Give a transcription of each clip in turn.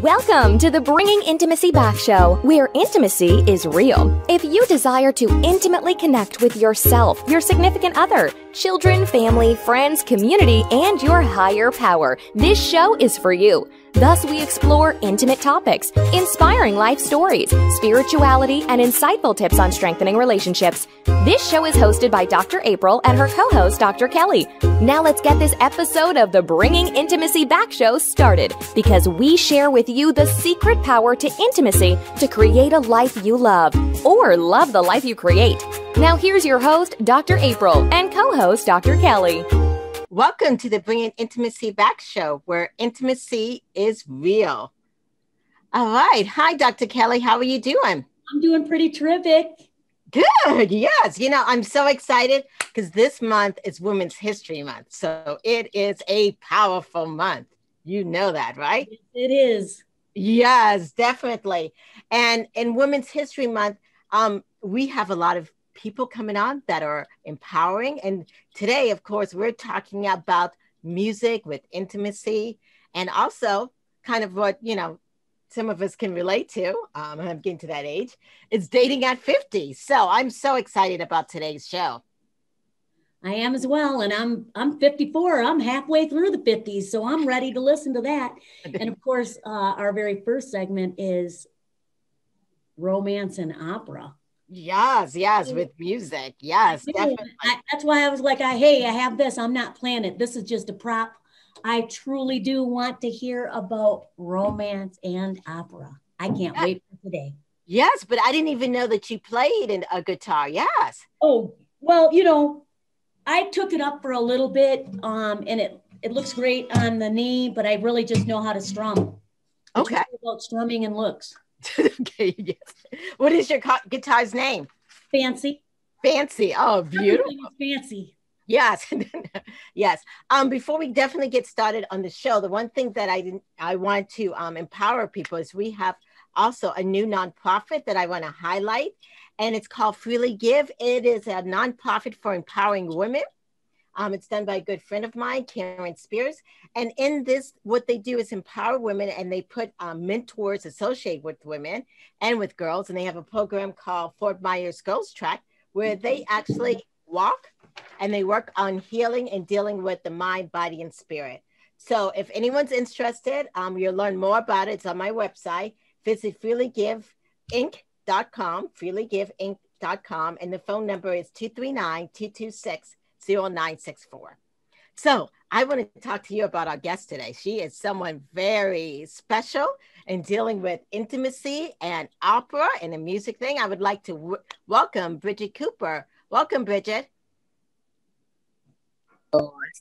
Welcome to the Bringing Intimacy Back show, where intimacy is real. If you desire to intimately connect with yourself, your significant other, children, family, friends, community, and your higher power, this show is for you. Thus, we explore intimate topics, inspiring life stories, spirituality, and insightful tips on strengthening relationships. This show is hosted by Dr. April and her co-host, Dr. Kelly. Now let's get this episode of the Bringing Intimacy Back show started, because we share with you the secret power to intimacy to create a life you love, or love the life you create. Now here's your host, Dr. April, and co-host, Dr. Kelly. Welcome to the Bringing Intimacy Back show, where intimacy is real. All right. Hi, Dr. Kelly. How are you doing? I'm doing pretty terrific. Good. Yes. You know, I'm so excited because this month is Women's History Month. So it is a powerful month. You know that, right? It is. Yes, definitely. And in Women's History Month, we have a lot of people coming on that are empowering. And today, of course, we're talking about music with intimacy and also kind of what, you know, some of us can relate to. I'm getting to that age. It's dating at 50. So I'm so excited about today's show. I am as well. And I'm 54. I'm halfway through the 50s. So I'm ready to listen to that. And of course, our very first segment is romance and opera. Yes, with music. Yes, definitely. That's why I was like, hey, I have this. I'm not playing it. This is just a prop. I truly do want to hear about romance and opera. I can't wait for today. Yes, but I didn't even know that you played a guitar. Yes. Oh, well, you know, I took it up for a little bit, and it looks great on the knee, but I really just know how to strum. Okay. It's about strumming and looks. Okay, yes. What is your guitar's name? Fancy. Fancy. Oh, beautiful. Fancy. Yes. Yes. Before we definitely get started on the show, the one thing that I want to empower people is we have also a new nonprofit that I want to highlight, and it's called Freely Give. It is a nonprofit for empowering women. It's done by a good friend of mine, Karen Spears. And in this, what they do is empower women, and they put mentors associated with women and with girls. And they have a program called Fort Myers Girls Track, where they actually walk and they work on healing and dealing with the mind, body, and spirit. So if anyone's interested, you'll learn more about it. It's on my website. Visit freelygiveinc.com, freelygiveinc.com. And the phone number is 239-226-0964. So I want to talk to you about our guest today. She is someone very special in dealing with intimacy and opera and the music thing. I would like to welcome Bridget Cooper. Welcome, Bridget.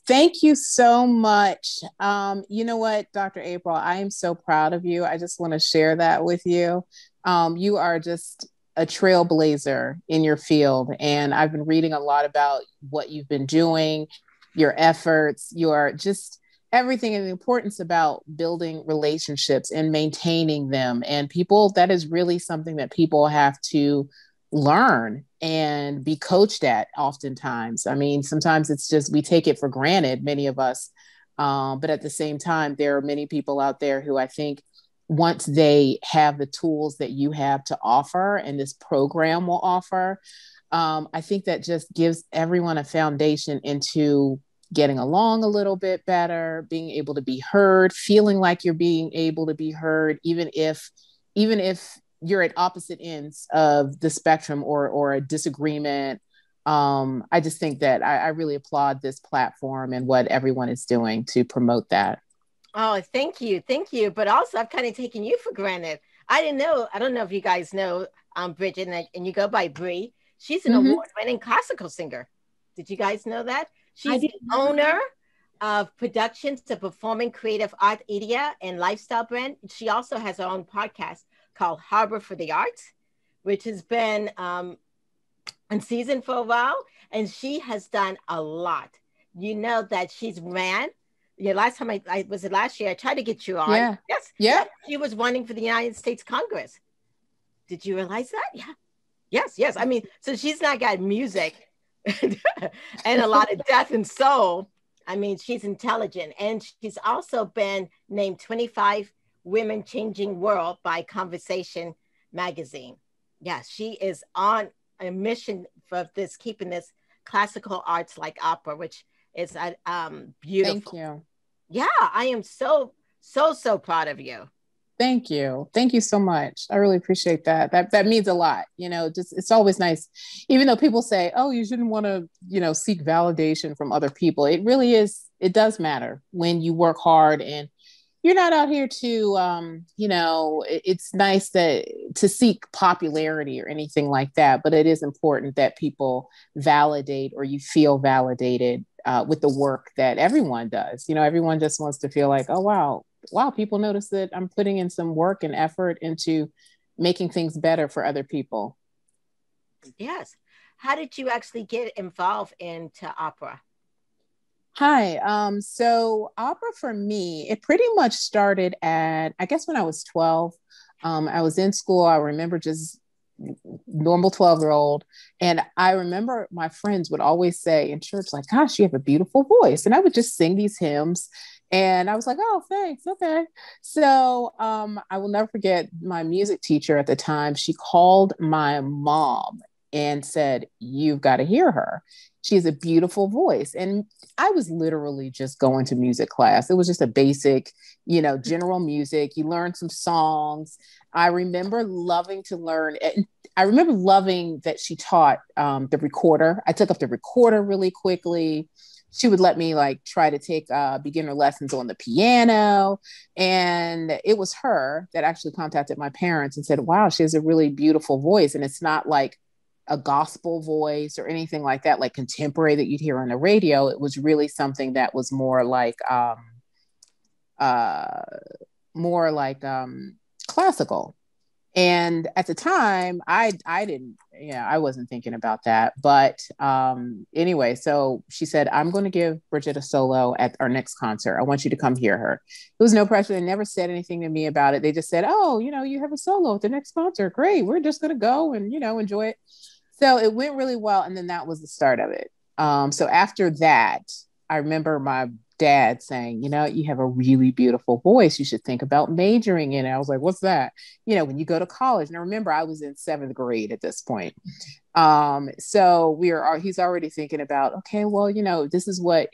Thank you so much. You know what, Dr. April, I am so proud of you. I just want to share that with you. You are just a trailblazer in your field. And I've been reading a lot about what you've been doing, your efforts, your just everything, and the importance about building relationships and maintaining them. And people, that is really something that people have to learn and be coached at oftentimes. I mean, sometimes it's just, we take it for granted, many of us. But at the same time, there are many people out there who I think once they have the tools that you have to offer and this program will offer, I think that just gives everyone a foundation into getting along a little bit better, being able to be heard, feeling like you're being able to be heard, even if you're at opposite ends of the spectrum or a disagreement. I just think that I really applaud this platform and what everyone is doing to promote that. Oh, thank you. Thank you. But also, I've kind of taken you for granted. I don't know if you guys know Bridget, and you go by Bree. She's an award-winning classical singer. Did you guys know that? She's the owner of Productions, the performing creative art media and lifestyle brand. She also has her own podcast called Harbor for the Arts, which has been in season for a while. And she has done a lot. You know that she's ran. Yeah, last time I was it last year, I tried to get you on. Yeah. Yes. Yeah. She was running for the United States Congress. Did you realize that? Yeah. Yes. I mean, so she's not got music and a lot of death and soul. I mean, she's intelligent, and she's also been named 25 Women Changing World by Conversation Magazine. Yes, she is on a mission for this, keeping this classical arts like opera, which is beautiful. Thank you. Yeah, I am so proud of you. Thank you. Thank you so much. I really appreciate that. That means a lot. Just it's always nice, even though people say, oh, you shouldn't want to, seek validation from other people. It really is, it does matter when you work hard and you're not out here to, it's nice to seek popularity or anything like that, but it is important that people validate or you feel validated with the work that everyone does. Everyone just wants to feel like, oh, wow, people notice that I'm putting in some work and effort into making things better for other people. Yes. How did you actually get involved into opera? Hi. So opera for me, it pretty much started at, I guess when I was 12. I was in school. I remember just normal 12-year-old. And I remember my friends would always say in church, like, gosh, you have a beautiful voice. And I would just sing these hymns. And I was like, oh, thanks. Okay. So I will never forget my music teacher at the time. She called my mom and said, you've got to hear her. She has a beautiful voice. And I was literally just going to music class. It was just a basic, general music. You learn some songs. I remember loving to learn. I remember loving that she taught the recorder. I took up the recorder really quickly. She would let me try to take beginner lessons on the piano. And it was her that actually contacted my parents and said, wow, she has a really beautiful voice. And it's not like a gospel voice or anything like that, like contemporary that you'd hear on the radio. It was really something that was more like classical. And at the time, I didn't, I wasn't thinking about that. But anyway, so she said, I'm going to give Bridget a solo at our next concert. I want you to come hear her. It was no pressure. They never said anything to me about it. They just said, oh, you have a solo at the next concert. Great. We're just going to go and, enjoy it. So it went really well. And then that was the start of it. So after that, I remember my dad saying, you have a really beautiful voice. You should think about majoring in it. I was like, what's that? When you go to college. And I remember I was in 7th grade at this point. So he's already thinking about, okay, well, this is what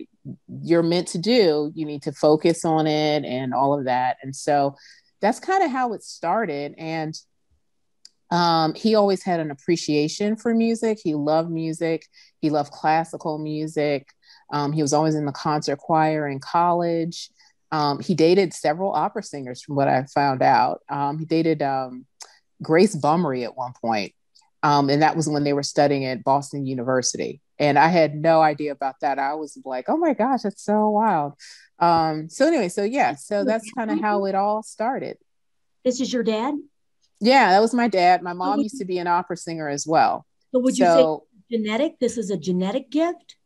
you're meant to do. You need to focus on it and all of that. And so that's kind of how it started. And he always had an appreciation for music. He loved music. He loved classical music. He was always in the concert choir in college. He dated several opera singers from what I found out. He dated Grace Bummery at one point. And that was when they were studying at Boston University. And I had no idea about that. I was like, oh my gosh, that's so wild. So anyway, so that's kind of how it all started. This is your dad? Yeah, that was my dad. My mom used to be an opera singer as well. So would you say genetic? This is a genetic gift?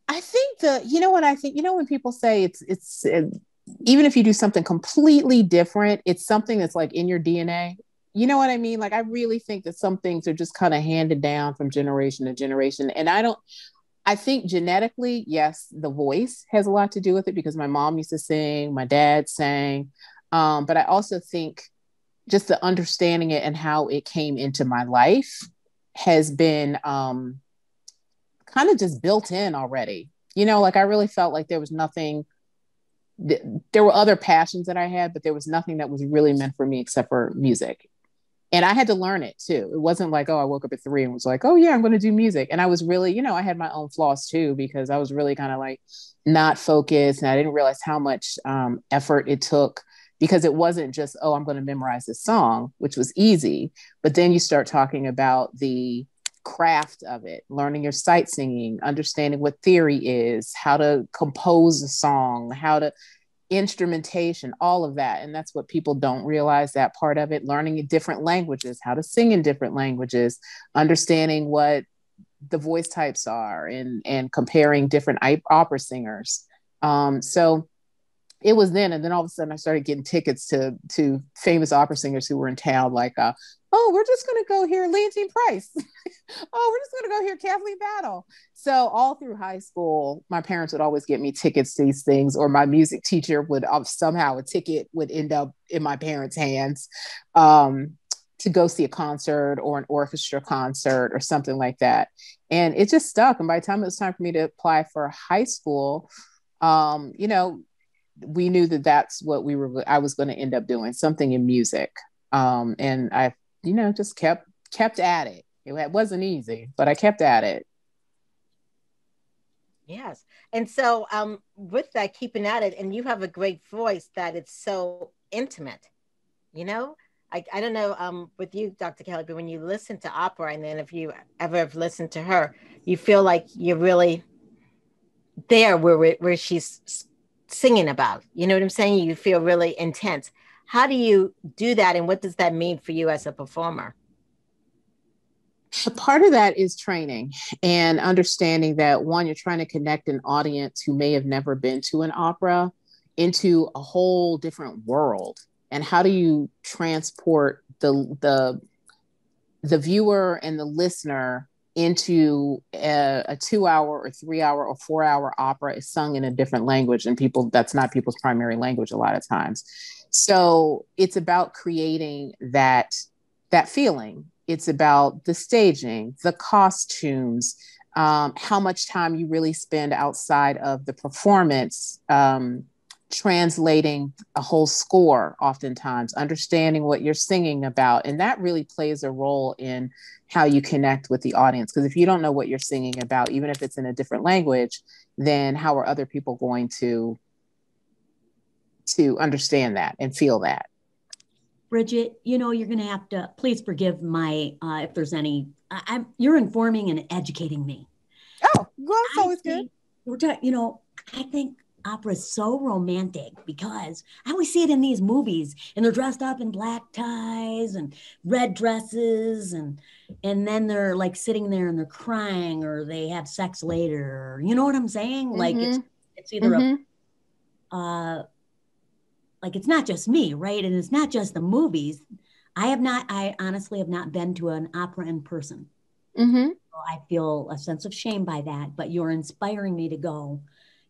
I think when people say it's even if you do something completely different, it's something that's like in your DNA. You know what I mean? Like, I really think that some things are just kind of handed down from generation to generation. And I think genetically, yes, the voice has a lot to do with it because my mom used to sing, my dad sang. But I also think just the understanding it and how it came into my life has been kind of just built in already. I really felt like there was nothing, there were other passions that I had, but there was nothing that was really meant for me except for music. And I had to learn it too. It wasn't like, oh, I woke up at 3 and was like, oh yeah, I'm going to do music. And I was really, I had my own flaws too, because I was really kind of like not focused. And I didn't realize how much effort it took, because it wasn't just, oh, I'm going to memorize this song, which was easy. But then you start talking about the craft of it, learning your sight singing, understanding what theory is, how to compose a song, how to instrumentation, all of that. And that's what people don't realize, that part of it, learning in different languages, how to sing in different languages, understanding what the voice types are, and comparing different opera singers. So it was then, and then all of a sudden I started getting tickets to famous opera singers who were in town, like, oh, oh, we're just going to go hear Leontine Price. Oh, we're just going to go hear Kathleen Battle. So all through high school, my parents would always get me tickets to these things, or my music teacher would somehow a ticket would end up in my parents' hands to go see a concert or an orchestra concert or something like that. And it just stuck. And by the time it was time for me to apply for high school, you know, we knew that that's what I was going to end up doing, something in music. And I, you know, just kept at it. It wasn't easy, but I kept at it. Yes. And so with that, keeping at it, and you have a great voice that it's so intimate, you know? I don't know with you, Dr. Kelly, but when you listen to opera, and then if you ever have listened to her, you feel like you're really there where she's singing about, you know what I'm saying? You feel really intense. How do you do that? And what does that mean for you as a performer? Part of that is training and understanding that, one, you're trying to connect an audience who may have never been to an opera into a whole different world. And how do you transport the viewer and the listener into a 2-hour or 3-hour or 4-hour opera is sung in a different language, and that's not people's primary language a lot of times. So it's about creating that feeling. It's about the staging, the costumes, how much time you really spend outside of the performance, translating a whole score, oftentimes understanding what you're singing about. And that really plays a role in how you connect with the audience. Because if you don't know what you're singing about, even if it's in a different language, then how are other people going to understand that and feel that? Bridget, you know, you're going to have to, please forgive my, if there's any, you're informing and educating me. Oh, well, that's always good. You know, I think opera is so romantic because I always see it in these movies, and they're dressed up in black ties and red dresses, and then they're like sitting there and they're crying, or they have sex later, or, you know what I'm saying? Mm-hmm. Like it's either like it's not just me, right? And it's not just the movies. I honestly have not been to an opera in person. Mm-hmm. So I feel a sense of shame by that, but you're inspiring me to go.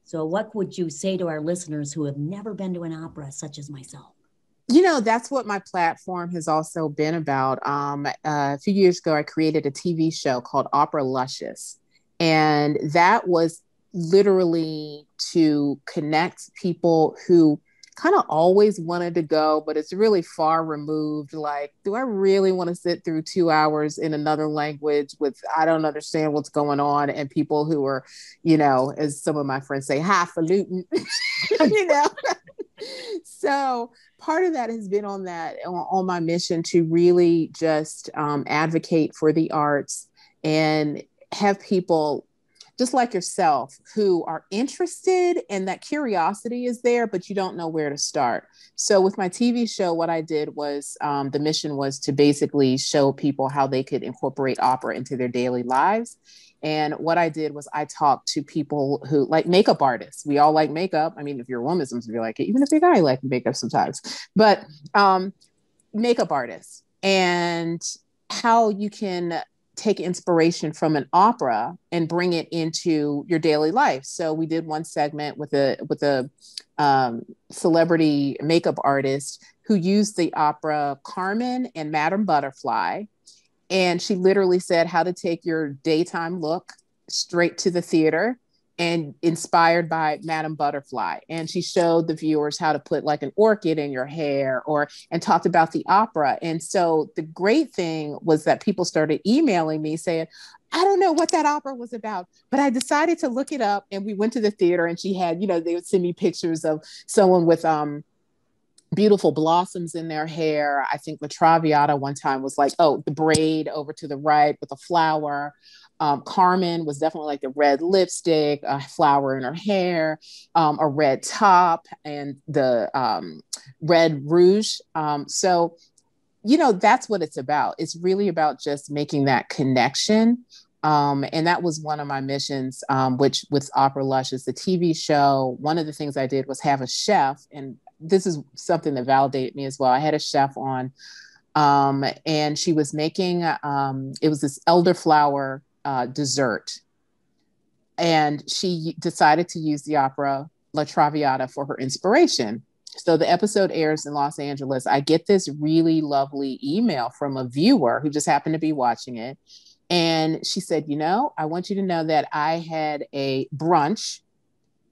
So what would you say to our listeners who have never been to an opera, such as myself? You know, that's what my platform has also been about. A few years ago, I created a TV show called Opera Luscious. And that was literally to connect people who kind of always wanted to go, but it's really far removed. Like, do I really want to sit through 2 hours in another language I don't understand what's going on, and people who are, you know, as some of my friends say, highfalutin, you know? So part of that has been on my mission to really just advocate for the arts and have people just like yourself who are interested, and that curiosity is there, but you don't know where to start. So with my TV show, what I did was the mission was to basically show people how they could incorporate opera into their daily lives. And what I did was I talked to people who like makeup artists. We all like makeup. I mean, if you're a woman, sometimes you like it, even if you're a guy, you like makeup sometimes, but makeup artists, and how you can take inspiration from an opera and bring it into your daily life. So we did one segment with a celebrity makeup artist who used the opera Carmen and Madame Butterfly. And she literally said how to take your daytime look straight to the theater, and inspired by Madame Butterfly. And she showed the viewers how to put like an orchid in your hair, and talked about the opera. And so the great thing was that people started emailing me saying, I don't know what that opera was about, but I decided to look it up. And we went to the theater, and she had, you know, they would send me pictures of someone with beautiful blossoms in their hair. I think La Traviata one time was like, oh, the braid over to the right with a flower. Carmen was definitely like the red lipstick, a flower in her hair, a red top, and the red rouge. So, you know, that's what it's about. It's really about just making that connection. And that was one of my missions, which with Opera Luscious, the TV show, one of the things I did was have a chef, and this is something that validated me as well. I had a chef on And she was making, it was this elderflower dessert. And she decided to use the opera La Traviata for her inspiration. So the episode airs in Los Angeles. I get this really lovely email from a viewer who just happened to be watching it. And she said, I want you to know that I had a brunch.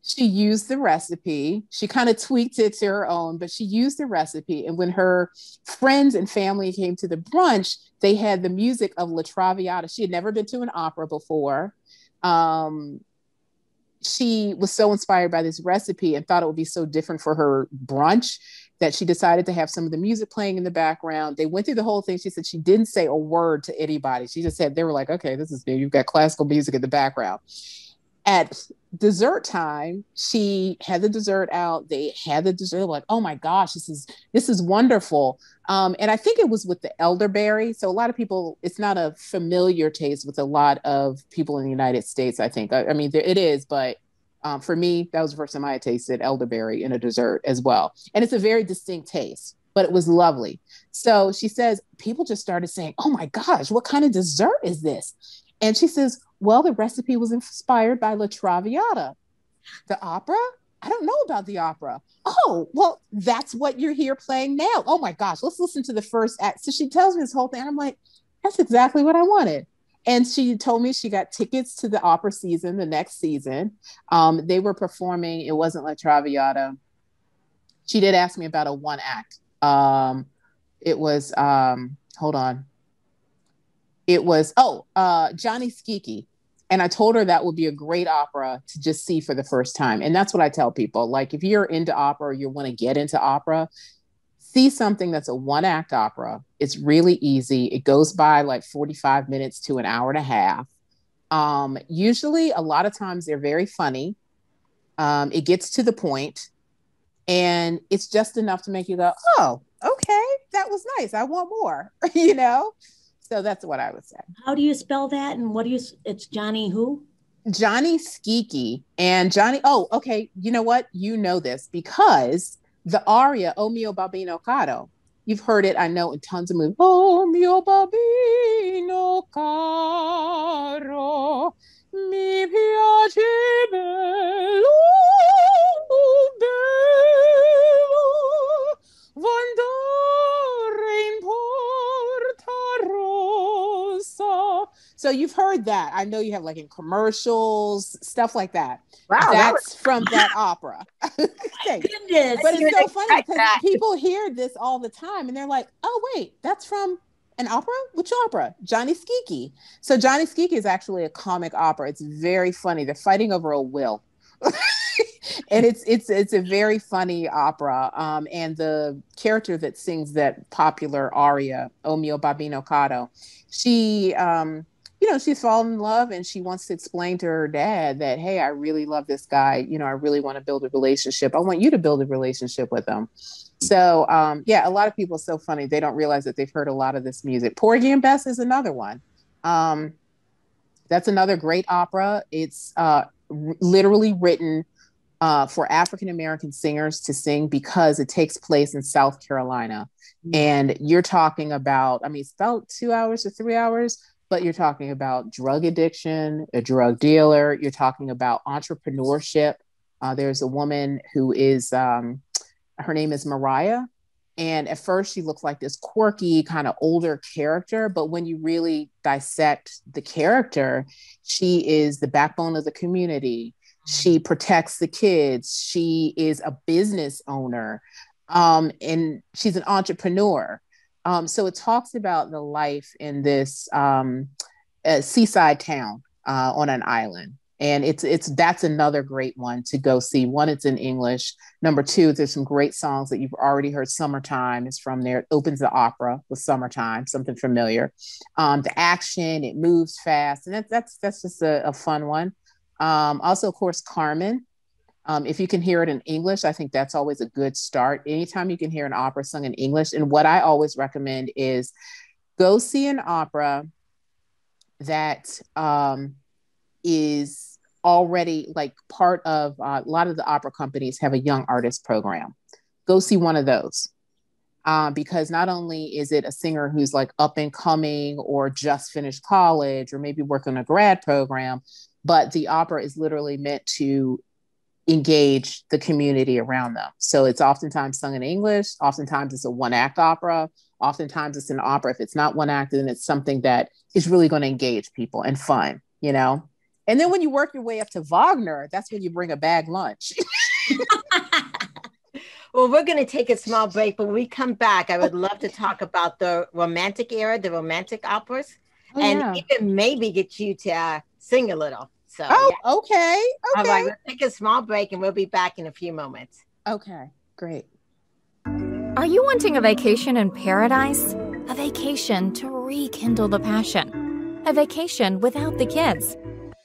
She used the recipe. She kind of tweaked it to her own, but she used the recipe. And when her friends and family came to the brunch, they had the music of La Traviata. She had never been to an opera before. She was so inspired by this recipe and thought it would be so different for her brunch that she decided to have some of the music playing in the background. They went through the whole thing. She said she didn't say a word to anybody. She just said, they were like, okay, this is new. You've got classical music in the background. At dessert time, she had the dessert out. They had the dessert, like, oh my gosh, this is wonderful. And I think it was with the elderberry. So a lot of people, it's not a familiar taste with a lot of people in the United States, I think. I mean, it is, but for me, that was the first time I had tasted elderberry in a dessert as well. And it's a very distinct taste, but it was lovely. So she says, people just started saying, oh my gosh, what kind of dessert is this? And she says, well, the recipe was inspired by La Traviata. The opera? I don't know about the opera. Oh, well, that's what you're here playing now. Oh my gosh, let's listen to the first act. So she tells me this whole thing. I'm like, that's exactly what I wanted. And she told me she got tickets to the opera season, the next season. They were performing, it wasn't La Traviata. She did ask me about a one act. It was, hold on. It was, Johnny Skiki. And I told her that would be a great opera to just see for the first time. And that's what I tell people. Like, if you're into opera or you want to get into opera, see something that's a one act opera. It's really easy. It goes by like 45 minutes to an hour and a half. Usually, a lot of times they're very funny. It gets to the point, and it's just enough to make you go, oh, okay, that was nice. I want more, So that's what I would say. How do you spell that? And it's Johnny who? Johnny Skiki. And Johnny, oh, okay. You know what? You know this because the aria, O mio bambino caro, you've heard it, I know, in tons of movies. O mio bambino caro, mi piace bello, bello, vandare in porta rossa. So you've heard that. I know you have, like, in commercials, stuff like that. Wow, that's from that opera. Okay. Goodness. But it's so funny because people hear this all the time and they're like, oh, wait, that's from an opera? Which opera? Johnny Skiki. So Johnny Skiki is actually a comic opera. It's very funny. They're fighting over a will. And it's a very funny opera. And the character that sings that popular aria, O mio bambino caro, she she's fallen in love and she wants to explain to her dad that, hey, I really love this guy. I really want to build a relationship. I want you to build a relationship with him. So, a lot of people are so funny. They don't realize that they've heard a lot of this music. Porgy and Bess is another one. That's another great opera. It's literally written for African-American singers to sing because it takes place in South Carolina. And you're talking about, it's about 2 hours to 3 hours, but you're talking about drug addiction, a drug dealer. You're talking about entrepreneurship. There's a woman who is, her name is Mariah. And at first she looks like this quirky kind of older character, but when you really dissect the character, she is the backbone of the community. She protects the kids. She is a business owner, and she's an entrepreneur. So it talks about the life in this seaside town on an island. And that's another great one to go see. One, it's in English. Number two, there's some great songs that you've already heard. Summertime is from there. It opens the opera with Summertime, something familiar. The action, it moves fast. And that's just a fun one. Also, of course, Carmen. If you can hear it in English, I think that's always a good start. Anytime you can hear an opera sung in English. And what I always recommend is go see an opera that is already like part of a lot of the opera companies have a young artist program. Go see one of those. because not only is it a singer who's like up and coming or just finished college or maybe working on a grad program, but the opera is literally meant to engage the community around them. So it's oftentimes sung in English. Oftentimes it's a one act opera. Oftentimes it's an opera. If it's not one act, then it's something that is really going to engage people and fun, you know? And then when you work your way up to Wagner, that's when you bring a bag lunch. Well, we're going to take a small break, but when we come back, I would love to talk about the Romantic era, the Romantic operas, and even maybe get you to sing a little. So, okay. All right, we'll take a small break and we'll be back in a few moments. Okay, great. Are you wanting a vacation in paradise? A vacation to rekindle the passion? A vacation without the kids?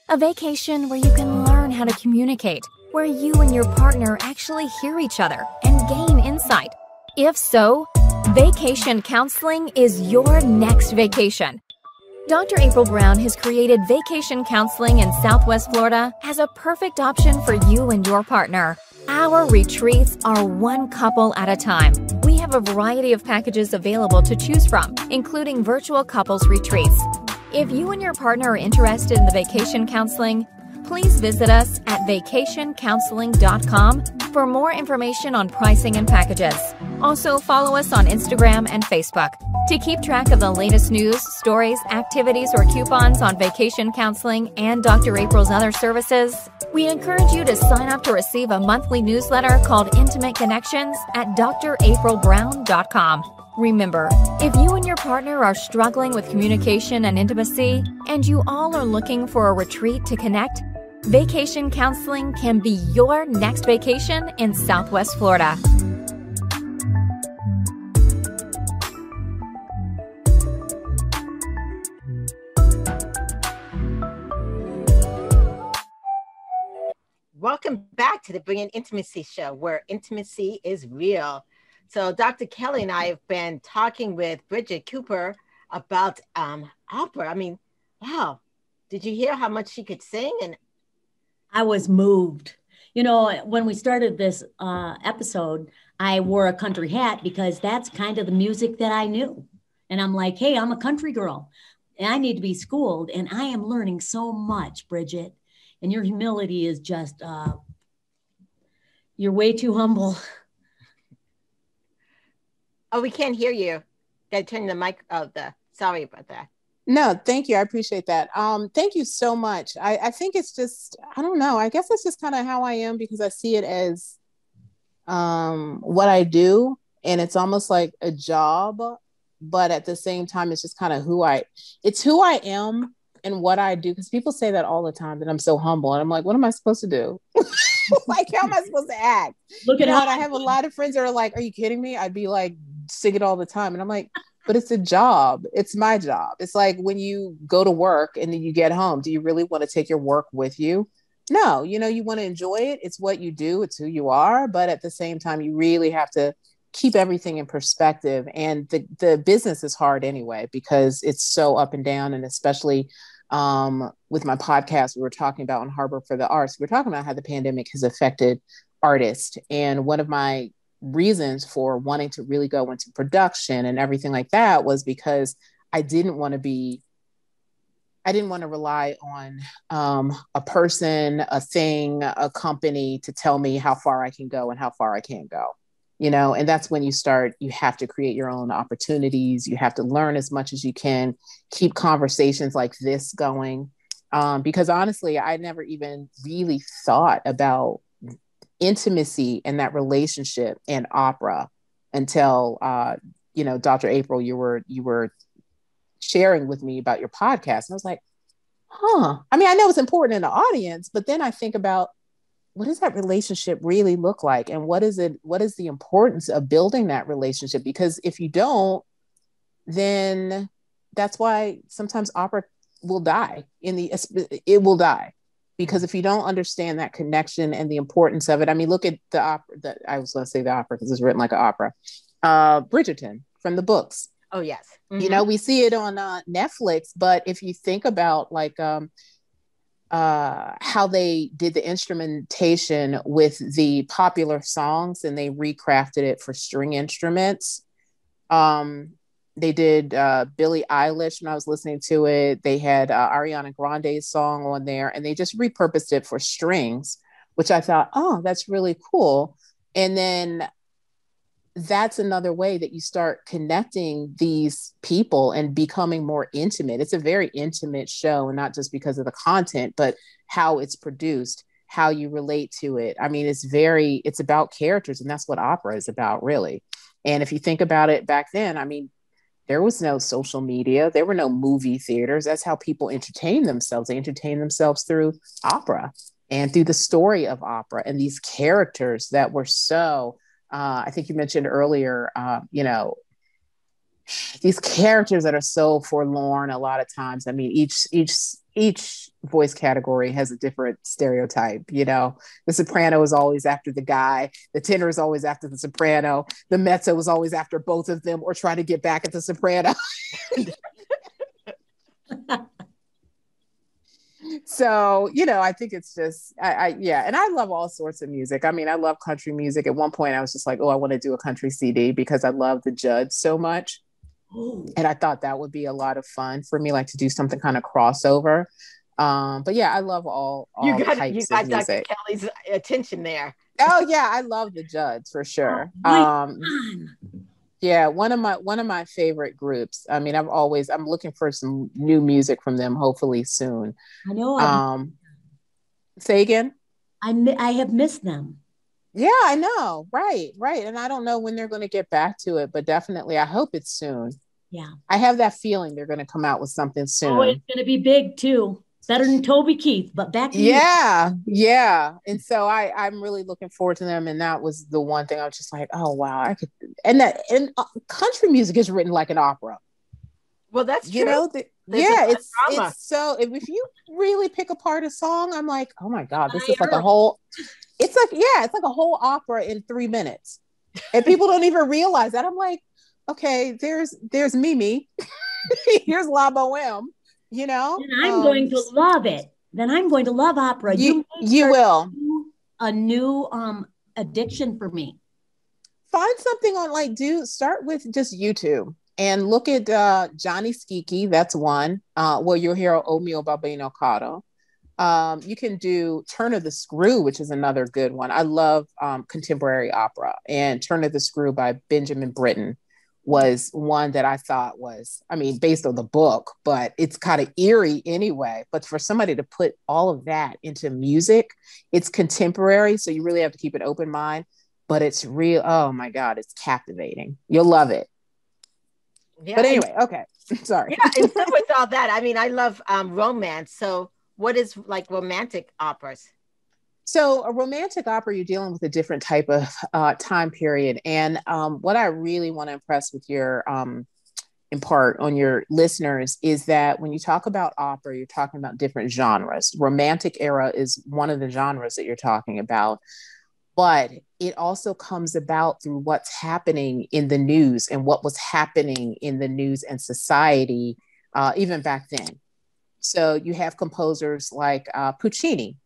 A vacation where you can learn how to communicate, where you and your partner actually hear each other and gain insight? If so, vacation counseling is your next vacation. Dr. April Brown has created vacation counseling in Southwest Florida as a perfect option for you and your partner. Our retreats are one couple at a time. We have a variety of packages available to choose from, including virtual couples retreats. If you and your partner are interested in the vacation counseling, please visit us at vacationcounseling.com for more information on pricing and packages. Also, follow us on Instagram and Facebook. To keep track of the latest news, stories, activities, or coupons on vacation counseling and Dr. April's other services, we encourage you to sign up to receive a monthly newsletter called Intimate Connections at draprilbrown.com. Remember, if you and your partner are struggling with communication and intimacy, and you all are looking for a retreat to connect, vacation counseling can be your next vacation in Southwest Florida. Welcome back to the Bringing Intimacy Show, where intimacy is real. So Dr. Kelly and I have been talking with Bridget Cooper about opera. I mean, wow. Did you hear how much she could sing? And I was moved. You know, when we started this episode, I wore a country hat because that's kind of the music that I knew. And I'm like, hey, I'm a country girl and I need to be schooled. And I am learning so much, Bridget. And your humility is just, you're way too humble. Oh, we can't hear you. Gotta turn the mic. Sorry about that. No, thank you. I appreciate that. Thank you so much. I think it's just, I don't know. I guess that's just kind of how I am because I see it as what I do. And it's almost like a job, but at the same time, it's just kind of it's who I am and what I do. Because people say that all the time, that I'm so humble. And I'm like, what am I supposed to do? Like, how am I supposed to act? Look at how I have a lot of friends that are like, are you kidding me? I'd be like, sing it all the time. And I'm like, but it's a job. It's my job. It's like when you go to work and then you get home, do you really want to take your work with you? No, you want to enjoy it. It's what you do. It's who you are. But at the same time, you really have to keep everything in perspective. And the business is hard anyway, because it's so up and down. And especially with my podcast, we were talking about on Harbor for the Arts, we're talking about how the pandemic has affected artists. And one of my reasons for wanting to really go into production and everything like that was because I didn't want to rely on a person, a thing, a company to tell me how far I can go and how far I can't go. And that's when you have to create your own opportunities. You have to learn as much as you can, keep conversations like this going. Because honestly, I never even really thought about intimacy and that relationship in opera until, Dr. April, you were sharing with me about your podcast. And I was like, I mean, I know it's important in the audience, but then I think about, what does that relationship really look like? And what is the importance of building that relationship? Because if you don't, then that's why sometimes opera will die it will die. Because if you don't understand that connection and the importance of it, I mean, look at the opera I was going to say the opera because it's written like an opera, Bridgerton from the books. Oh yes. Mm-hmm. We see it on Netflix, but if you think about like, how they did the instrumentation with the popular songs and they recrafted it for string instruments. They did Billie Eilish when I was listening to it. They had Ariana Grande's song on there, and they just repurposed it for strings, which I thought, oh, that's really cool. And then that's another way that you start connecting these people and becoming more intimate. It's a very intimate show, and not just because of the content, but how it's produced, how you relate to it. I mean, it's about characters, and that's what opera is about, really. And if you think about it back then, I mean, there was no social media. There were no movie theaters. That's how people entertain themselves. They entertain themselves through opera and through the story of opera and these characters that were so, I think you mentioned earlier, these characters that are so forlorn a lot of times. I mean, each voice category has a different stereotype. The soprano is always after the guy, the tenor is always after the soprano, the mezzo is always after both of them or trying to get back at the soprano. So, I think it's just, and I love all sorts of music. I mean, I love country music. At one point I was just like, oh, I want to do a country CD because I love the Judds so much. Ooh. And I thought that would be a lot of fun for me, like to do something kind of crossover. But yeah, I love all types of music. Dr. Kelly's attention there. Oh yeah, I love the Judds for sure. Yeah, one of my favorite groups. I mean, I'm looking for some new music from them, hopefully soon. I know. Say again? I have missed them. Yeah, I know. Right. And I don't know when they're going to get back to it, but definitely I hope it's soon. Yeah. I have that feeling they're going to come out with something soon. Oh, it's going to be big too. Better than Toby Keith, but back to you. Yeah. And so I'm really looking forward to them. And that was the one thing I was just like, oh wow, I could. And country music is written like an opera. Well, that's true. It's so if you really pick apart a song, I'm like, oh my God, this is like a whole. It's like a whole opera in 3 minutes, and people don't even realize that. I'm like, okay, there's Mimi, here's La Boheme, And I'm going to love it. Then I'm going to love opera. You will. A new addiction for me. Find something on start with just YouTube and look at Johnny Skiki. That's one. You'll hear O mio babbino caro. You can do Turn of the Screw, which is another good one. I love contemporary opera, and Turn of the Screw by Benjamin Britten was one that I thought was, based on the book, but it's kind of eerie anyway. But for somebody to put all of that into music, it's contemporary, so you really have to keep an open mind, but it's real. Oh my God, it's captivating. You'll love it. Yeah, but anyway, okay. Sorry. Yeah, and so with all that, I love romance. So what is like romantic operas? So a romantic opera, you're dealing with a different type of time period. And what I really want to impress with impart on your listeners is that when you talk about opera, you're talking about different genres. Romantic era is one of the genres that you're talking about, but it also comes about through what's happening in the news and what was happening in the news and society, even back then. So you have composers like Puccini.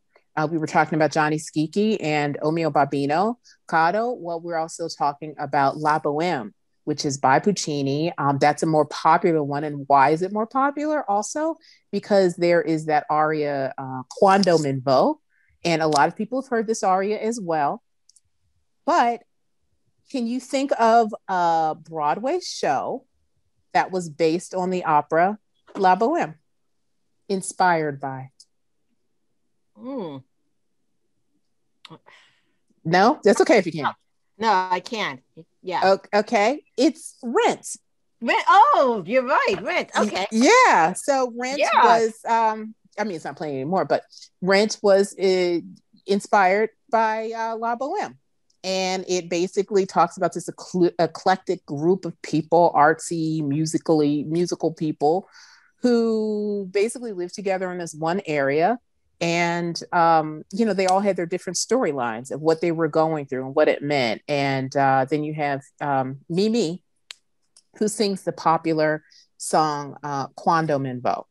We were talking about Johnny Skiki and O mio babbino caro. Well, we're also talking about La Boheme, which is by Puccini. That's a more popular one. And why is it more popular? Also, because there is that aria, Quando men vo. And a lot of people have heard this aria as well. But can you think of a Broadway show that was based on the opera La Boheme? Inspired by? No, that's okay if you can't. No, I can't. Yeah. Okay. It's Rent. Oh, you're right. Rent. Okay. Yeah. So Rent was, it's not playing anymore, but Rent was inspired by La Boheme. And it basically talks about this eclectic group of people, artsy, musical people who basically live together in this one area. And, they all had their different storylines of what they were going through and what it meant. And then you have Mimi, who sings the popular song, Quando men vo.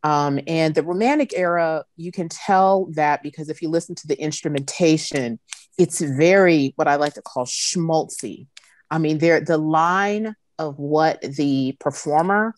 And the Romantic era, you can tell that because if you listen to the instrumentation, it's very, what I like to call schmaltzy. The line of what the performer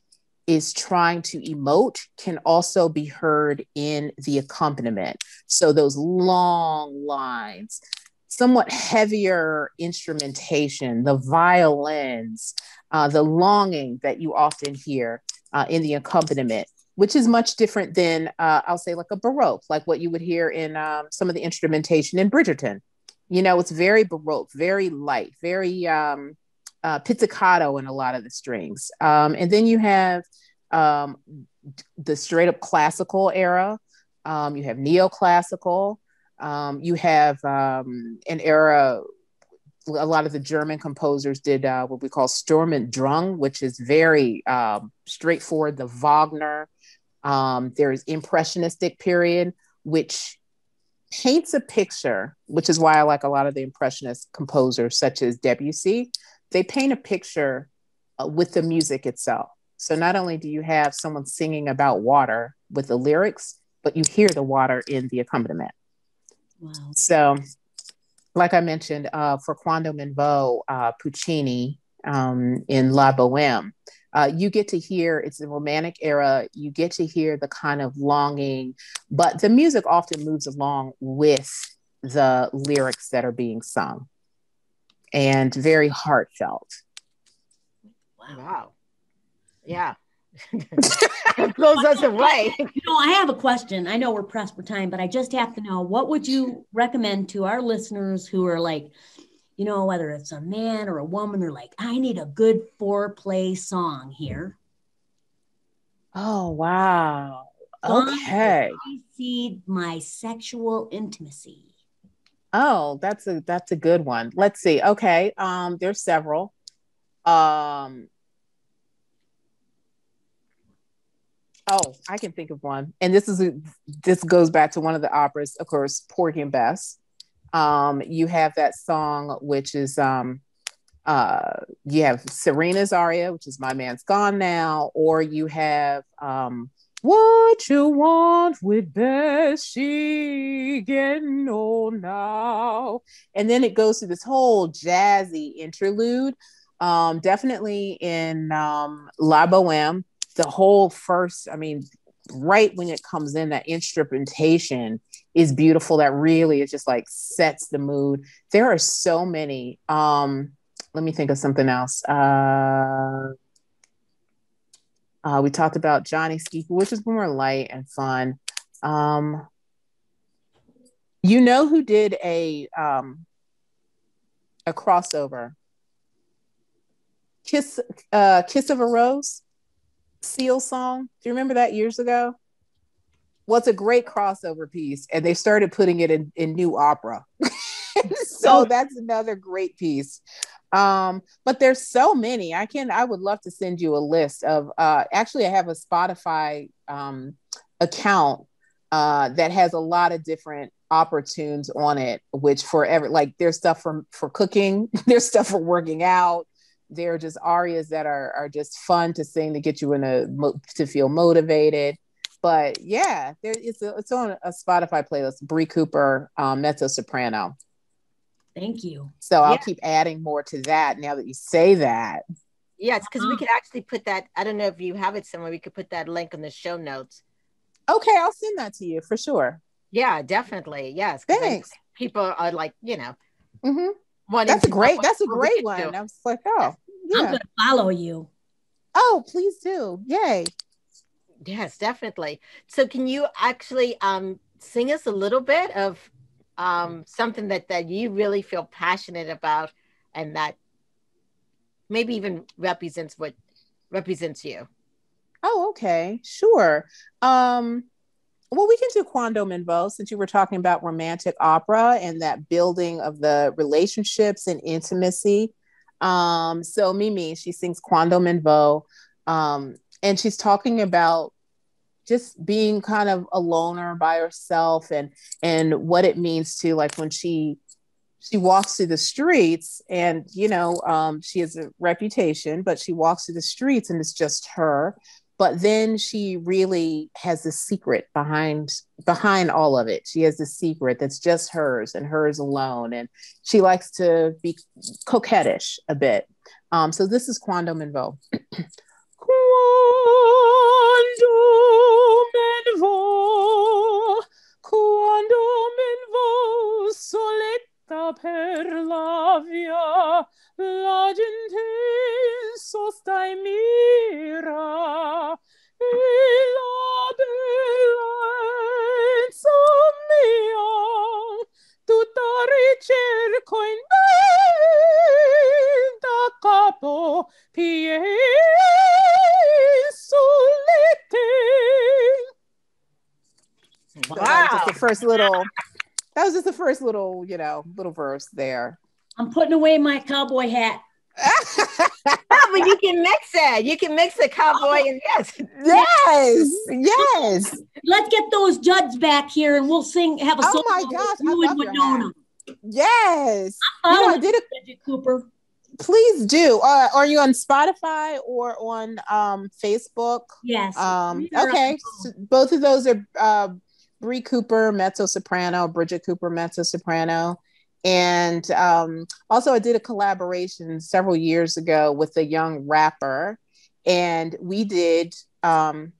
is trying to emote can also be heard in the accompaniment. So those long lines, somewhat heavier instrumentation, the violins, the longing that you often hear in the accompaniment, which is much different than, I'll say, like a Baroque, like what you would hear in some of the instrumentation in Bridgerton. You know, it's very Baroque, very light, very pizzicato in a lot of the strings. And then you have the straight up classical era. You have neoclassical. You have an era, a lot of the German composers did what we call Sturm und Drang, which is very straightforward, the Wagner. There is impressionistic period, which paints a picture, which is why I like a lot of the impressionist composers such as Debussy. They paint a picture with the music itself. So not only do you have someone singing about water with the lyrics, but you hear the water in the accompaniment. Wow. So like I mentioned, for Quando Menvo, Puccini in La Boheme, you get to hear, it's the Romantic era, you get to hear the kind of longing, but the music often moves along with the lyrics that are being sung, and very heartfelt. Wow. Yeah. It blows us away. You know, I have a question. I know we're pressed for time, but I just have to know, what would you recommend to our listeners who are like, you know, whether it's a man or a woman, they're like, I need a good foreplay song here. Oh, wow. Okay. Precede my sexual intimacy. Oh, that's a good one. Let's see. Okay. There's several. Oh, I can think of one. And this goes back to one of the operas, of course, Porgy and Bess. You have that song, which is you have Serena's aria, which is My Man's Gone Now, or you have What You Want with Bess, she getting old now. And then it goes to this whole jazzy interlude. Definitely in La Boheme, the whole first, I mean, right when it comes in, that instrumentation is beautiful. That really is just like sets the mood. There are so many. Let me think of something else. We talked about Johnny Ski, which is more light and fun. You know who did a crossover? Kiss of a Rose, Seal song. Do you remember that years ago? Well, it's a great crossover piece, and they started putting it in new opera. So that's another great piece. But there's so many. I would love to send you a list of, actually I have a Spotify account that has a lot of different opera tunes on it, which like there's stuff for cooking, there's stuff for working out. They're just arias that are just fun to sing, to get you to feel motivated. But yeah, it's on a Spotify playlist, Bridgette Cooper, mezzo soprano. Thank you. So I'll keep adding more to that now that you say that. Yes, because we could actually put that, I don't know if you have it somewhere, we could put that link in the show notes. Okay, I'll send that to you for sure. Yeah, definitely. Yes. Thanks. People are like, you know. Mm-hmm. That's a great one. I was like, oh, yeah. I'm going to follow you. Oh, please do. Yay. Yes, definitely. So can you actually sing us a little bit of something that you really feel passionate about, and that maybe even represents you? Oh, okay. Sure. Well, we can do Quando Menvo, since you were talking about romantic opera and that building of the relationships and intimacy. So Mimi, she sings Quando Menvo, and she's talking about just being kind of a loner by herself, and what it means to, like, when she walks through the streets, and, you know, she has a reputation, but she walks through the streets and it's just her. But then she really has a secret behind all of it. She has a secret that's just hers and hers alone. And she likes to be coquettish a bit. So this is Quando Menvo. Quando menvo soletta per la via, la gente sosta e mira, e la bellezza mia, tutta ricerco in me, da capo piedi solette. Wow. That was just the first little, little verse there. I'm putting away my cowboy hat. But you can mix it. You can mix the cowboy and yes. Let's get those judges back here and we'll have a song. Oh my gosh, I love your hat. Yes. I did it, Bridget Cooper. Please do. Are you on Spotify or on Facebook? Yes. Okay. So both of those are Bridget Cooper, mezzo soprano, Bridget Cooper, mezzo soprano. And also I did a collaboration several years ago with a young rapper, and we did Time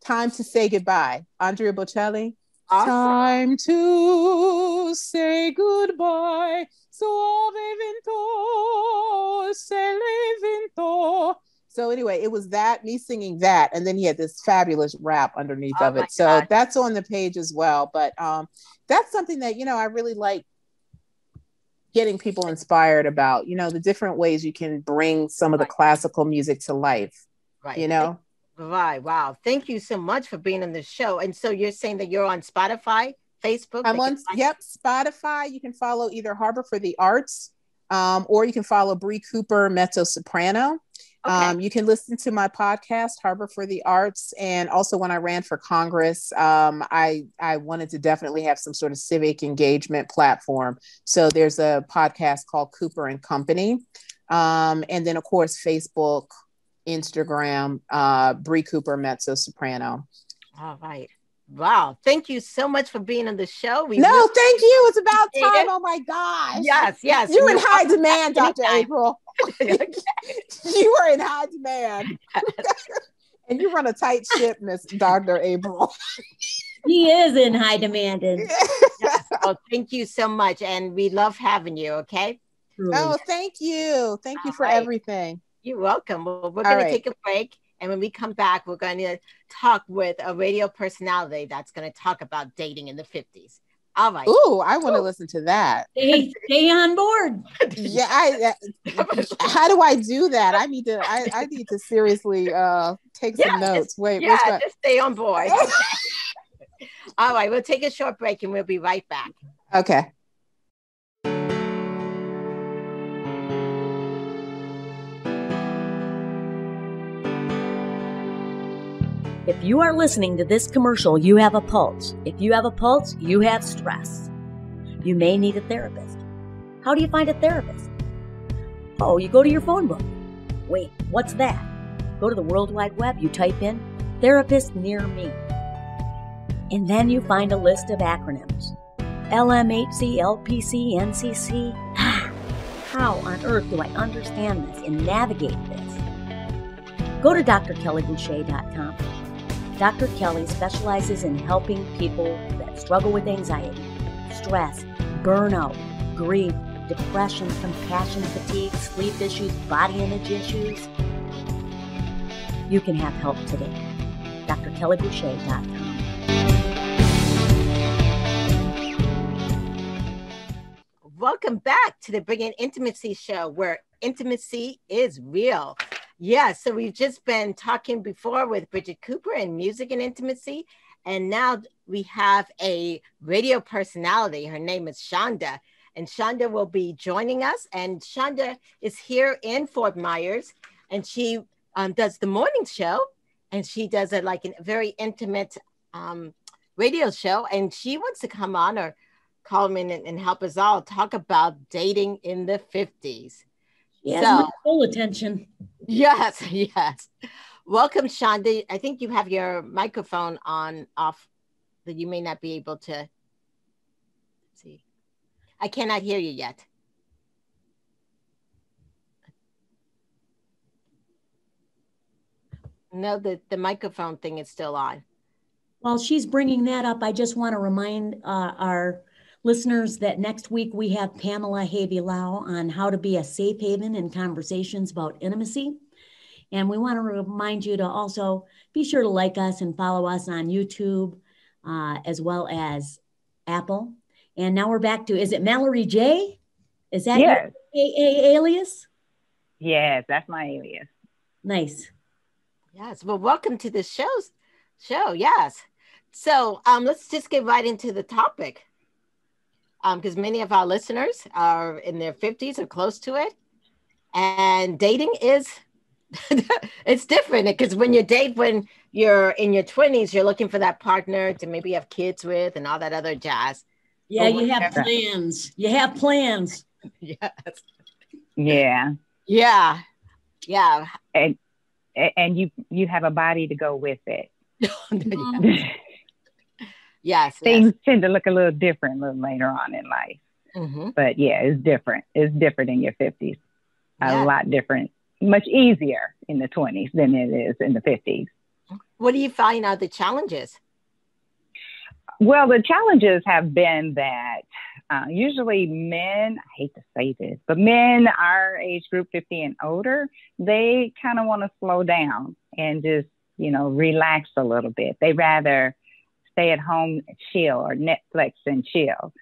to Say Goodbye, Andrea Bocelli. Awesome. Time to say goodbye, soave vento, se le vento. So anyway, it was that, me singing that, and then he had this fabulous rap underneath of it. So God. That's on the page as well. But that's something that, I really like getting people inspired about, the different ways you can bring some of the classical music to life, Right. Right. Wow. Thank you so much for being on the show. And so you're saying that you're on Spotify, Facebook? I'm on, Spotify. You can follow either Harbor for the Arts, or you can follow Bridget Cooper, mezzo soprano. Okay. You can listen to my podcast, Harbor for the Arts. And also when I ran for Congress, I wanted to definitely have some sort of civic engagement platform. So there's a podcast called Cooper and Company. And then of course, Facebook, Instagram, Bridget Cooper, mezzo soprano. All right. Wow. Thank you so much for being on the show. Thank you. It's about time. Oh my gosh. Yes. You're in high demand, Dr. April. You are in high demand. And you run a tight ship, Miss Dr. April. He is in high demand. Oh, thank you so much. And we love having you. Okay. Oh, thank you. Thank you for everything. You're welcome. Well, we're going to take a break. And when we come back, we're going to talk with a radio personality that's going to talk about dating in the 50s. All right. Ooh, I want to listen to that. Stay on board. Yeah. How do I do that? I need to seriously take some notes. Just stay on board. All right. We'll take a short break and we'll be right back. Okay. If you are listening to this commercial, you have a pulse. If you have a pulse, you have stress. You may need a therapist. How do you find a therapist? Oh, you go to your phone book. Wait, what's that? Go to the World Wide Web, you type in therapist near me. And then you find a list of acronyms. LMHC, LPC, NCC. How on earth do I understand this and navigate this? Go to drkellyboucher.com. Dr. Kelly specializes in helping people that struggle with anxiety, stress, burnout, grief, depression, compassion, fatigue, sleep issues, body image issues. You can have help today. drkellyboucher.com. Welcome back to the Brilliant Intimacy Show, where intimacy is real. Yeah, so we've just been talking before with Bridget Cooper and music and intimacy. And now we have a radio personality. Her name is Shonda. And Shonda will be joining us. And Shonda is here in Fort Myers. And she does the morning show. And she does a very intimate radio show. And she wants to come on or call in and help us all talk about dating in the 50s. Yes, my full attention. Yes. Welcome, Shonda. I think you have your microphone on off that you may not be able to. Let's see. I cannot hear you yet. No, the microphone thing is still on. While she's bringing that up, I just want to remind our listeners that next week we have Pamela Havilau on how to be a safe haven in conversations about intimacy. And we want to remind you to also be sure to like us and follow us on YouTube, as well as Apple. And now we're back to, is it Mallory J? Is that your alias? Yes, that's my alias. Nice. Yes. Well, welcome to the show. Yes. So let's just get right into the topic. Because many of our listeners are in their 50s or close to it. And dating is it's different because when you date when you're in your 20s, you're looking for that partner to maybe have kids with and all that other jazz. Yeah, you have plans. You have plans. Yes. Yeah. Yeah. Yeah. And you have a body to go with it. Yes. Things tend to look a little different a little later on in life. Mm-hmm. But yeah, it's different. It's different in your 50s. A lot different. Much easier in the 20s than it is in the 50s. What do you find are the challenges? Well, the challenges have been that usually men, I hate to say this, but men our age group, 50 and older, they kind of want to slow down and just, relax a little bit. They rather stay at home and chill or Netflix and chill.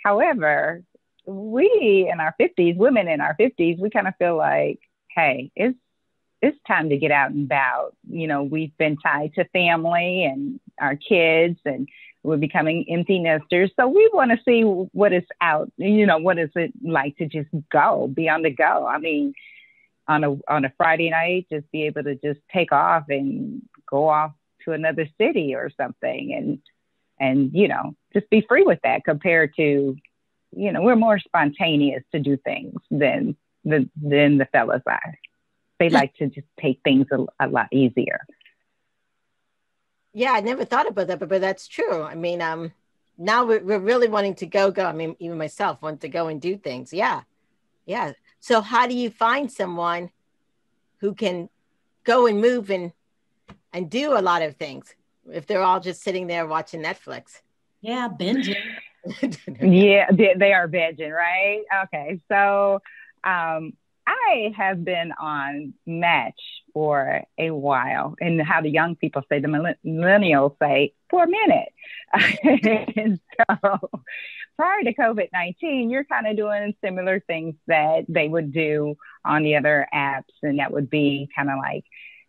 However, we in our 50s, women in our 50s, we kind of feel like, hey, it's time to get out and about. We've been tied to family and our kids, and we're becoming empty nesters. So we want to see what is out. What is it like to just be on the go? I mean, on a Friday night, just be able to just take off and go off to another city or something, and just be free with that compared to, we're more spontaneous to do things than the fellas are. They like to just take things a lot easier. Yeah, I never thought about that, but that's true. I mean, now we're really wanting to go. I mean, even myself want to go and do things. Yeah. Yeah. So how do you find someone who can go and move and do a lot of things if they're all just sitting there watching Netflix? Yeah, binging. Yeah, they are binging, right? Okay, so I have been on Match for a while, and how the young people say, the millennials say, for a minute. And so prior to COVID-19, you're kind of doing similar things that they would do on the other apps. And that would be kind of like,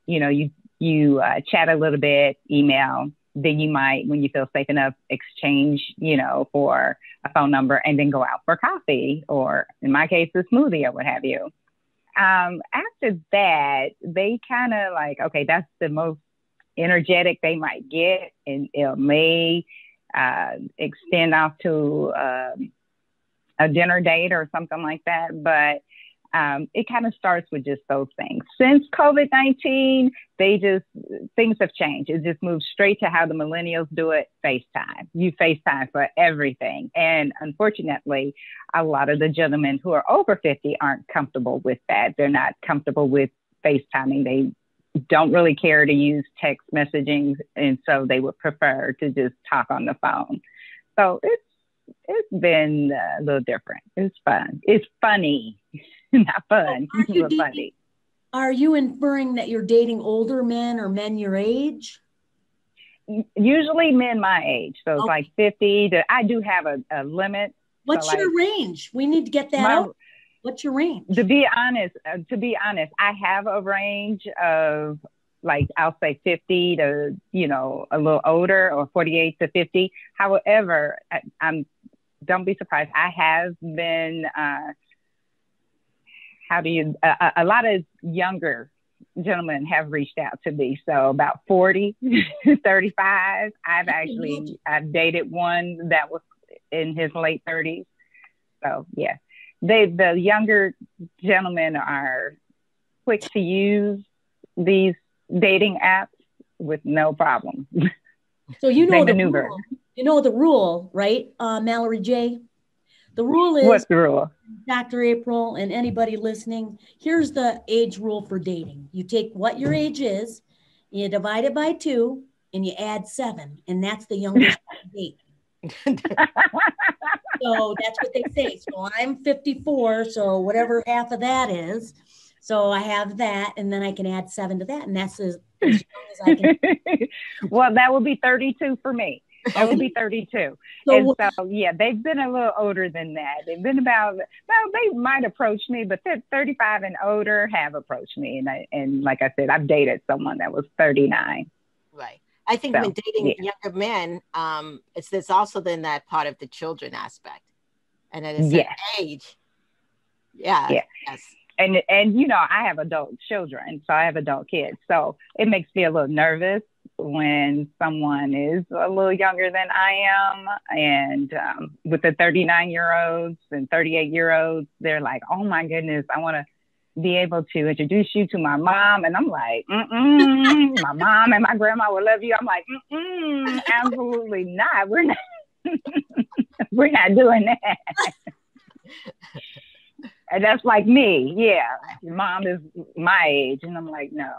you chat a little bit, email, then you might, when you feel safe enough, exchange, for a phone number, and then go out for coffee, or in my case, a smoothie or what have you. After that, they kind of like, okay, that's the most energetic they might get, and it may extend off to a dinner date or something like that. But it kind of starts with just those things. Since COVID-19, things have changed. It just moved straight to how the millennials do it, FaceTime. You FaceTime for everything. And unfortunately, a lot of the gentlemen who are over 50 aren't comfortable with that. They're not comfortable with FaceTiming. They don't really care to use text messaging. And so they would prefer to just talk on the phone. So it's been a little different. It's fun. It's funny. Not fun, but funny. Are you inferring that you're dating older men or men your age? Usually men my age. So it's like 50 I do have a limit. What's your range? We need to get that out. What's your range? To be honest, I have a range of, like, I'll say 50 to, a little older, or 48 to 50. However, don't be surprised. I have been, a lot of younger gentlemen have reached out to me. So about 40, 35. I've dated one that was in his late 30s. So yeah, the younger gentlemen are quick to use these dating apps with no problem. So you They know the maneuver. rule. You know the rule, right, Mallory J? The rule is, What's the rule? Dr. April and anybody listening, here's the age rule for dating. You take what your age is, you divide it by 2, and you add 7, and that's the youngest date. So that's what they say. So I'm 54, so whatever half of that is. So I have that, and then I can add 7 to that, and that's as young as I can. Well, that would be 32 for me. That would be 32. So, yeah, they've been a little older than that. They've been about, well, they might approach me, but 35 and older have approached me. And like I said, I've dated someone that was 39. Right. I think when dating younger men, it's also then that part of the children aspect. And at a certain age. Yeah. Yes. And you know, I have adult children, so I have adult kids. So it makes me a little nervous when someone is a little younger than I am. And with the 39-year-olds and 38-year-olds, they're like, oh my goodness, I want to be able to introduce you to my mom. And I'm like, my mom and my grandma will love you. I'm like, absolutely not. We're not, we're not doing that. And that's like me. Yeah. Mom is my age. And I'm like, no,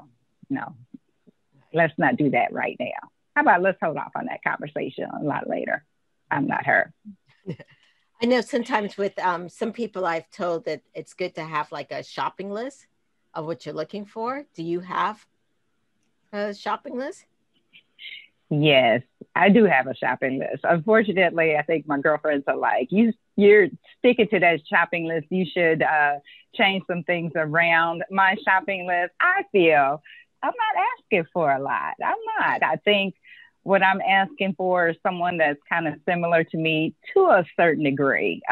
let's not do that right now. How about let's hold off on that conversation a lot later. I'm not her. I know sometimes with some people I've told that it's good to have like a shopping list of what you're looking for. Do you have a shopping list? Yes, I do have a shopping list. Unfortunately, I think my girlfriends are like, you're sticking to that shopping list. You should change some things around my shopping list. I feel I'm not asking for a lot. I'm not. I think what I'm asking for is someone that's kind of similar to me to a certain degree.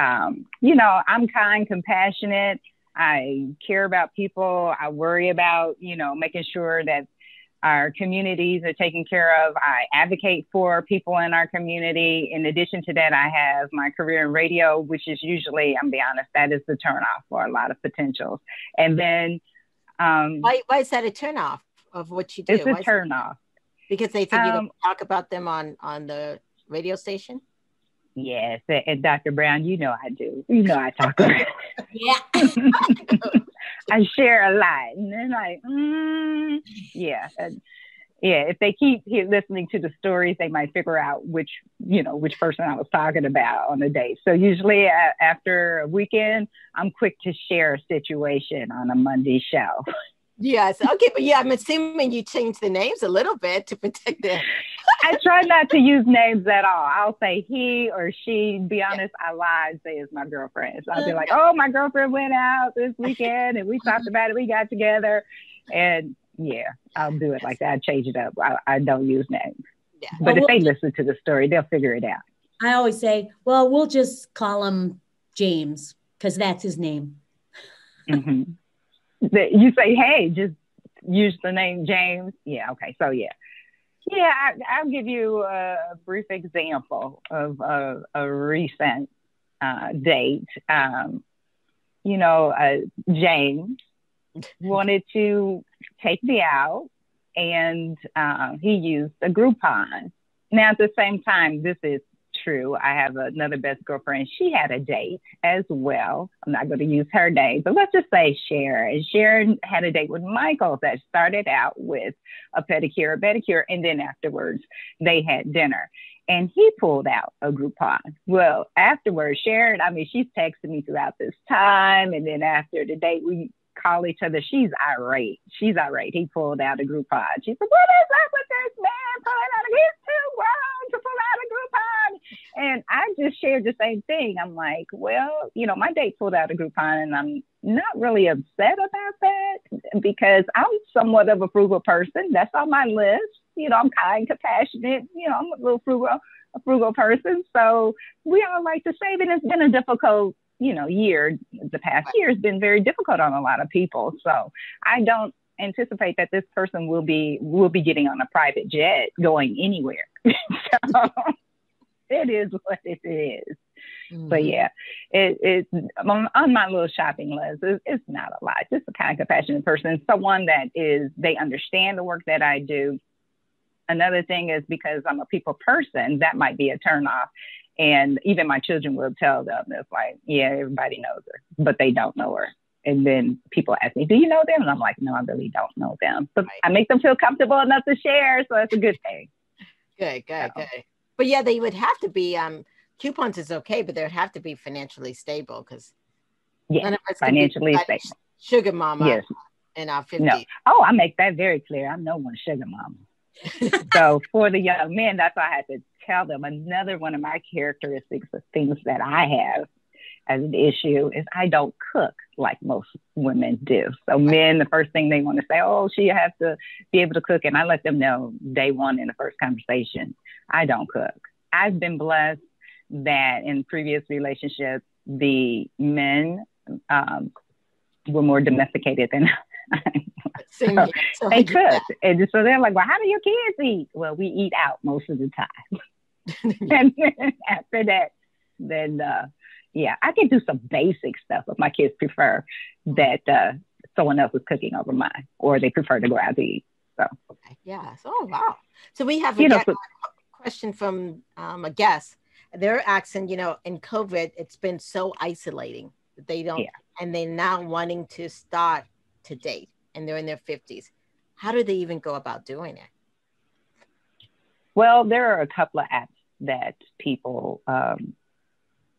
You know, I'm kind, compassionate. I care about people. I worry about, you know, making sure that our communities are taken care of. I advocate for people in our community. In addition to that, I have my career in radio, which is usually, I'm be honest, that is the turnoff for a lot of potentials. And then why is that a turnoff of what you do? It's a turnoff. Because they think you don't talk about them on the radio station? Yes, and Dr. Brown, you know I do. You know I talk about it. Yeah. I share a lot. And they're like, yeah. Yeah, if they keep listening to the stories, they might figure out which person I was talking about on the date. So usually after a weekend, I'm quick to share a situation on a Monday show. Yes. Okay. But yeah, I'm assuming you changed the names a little bit to protect them. I try not to use names at all. I'll say he or she. Be honest, I lie and say it's my girlfriend. So I'll be like, oh, my girlfriend went out this weekend and we talked about it. We got together. And yeah, I'll do it like that. I change it up. I don't use names. Yeah. But if they listen to the story, they'll figure it out. I always say, well, we'll just call him James because that's his name. Mm-hmm. You say, hey, just use the name James. Yeah. Okay. So yeah. Yeah, I'll give you a brief example of a recent date. James wanted to take me out, and he used a Groupon. Now, at the same time, this is true. I have another best girlfriend. She had a date as well. I'm not going to use her name, but let's just say Sharon. Sharon had a date with Michael that started out with a pedicure, and then afterwards they had dinner. And he pulled out a Groupon. Well, afterwards, Sharon, she's texted me throughout this time. And then after the date, we call each other. She's irate. He pulled out a Groupon. She said, what is up with this man pulling out? He's too grown to pull out a Groupon. And I just shared the same thing. I'm like, well, my date pulled out a Groupon, and I'm not really upset about that because I'm somewhat of a frugal person. That's on my list. I'm kind, compassionate. I'm a little frugal person. So we all like to save it. It's been a difficult, year. The past year has been very difficult on a lot of people. So I don't anticipate that this person will be getting on a private jet going anywhere. So it is what it is. But yeah, it on my little shopping list, it's not a lot. Just a kind of compassionate person, someone that they understand the work that I do. Another thing is because I'm a people person, that might be a turnoff. And even my children will tell them, it's like, yeah, everybody knows her, but they don't know her. And then people ask me, do you know them? And I'm like, no, I really don't know them. But I make them feel comfortable enough to share. So it's a good thing. Good. But yeah, they would have to be, coupons is okay, but they would have to be financially stable because none of us financially stable. Sugar mama in our 50s. No. Oh, I make that very clear. I'm no one sugar mama. So for the young men, that's why I had to tell them. Another one of my characteristics of things that I have as an issue is I don't cook like most women do. So men, the first thing they want to say, oh, she has to be able to cook. And I let them know day one in the first conversation, I don't cook. I've been blessed that in previous relationships, the men were more domesticated than I. So they cook. And so they're like, well, how do your kids eat? Well, we eat out most of the time. And then after that, then I can do some basic stuff, but my kids prefer that someone else is cooking over mine, or they prefer to go out to eat. So oh wow. So we have a question from a guest. They're asking, in COVID, it's been so isolating that they don't, and they're now wanting to start to date, and they're in their 50s. How do they even go about doing it? Well, there are a couple of apps that people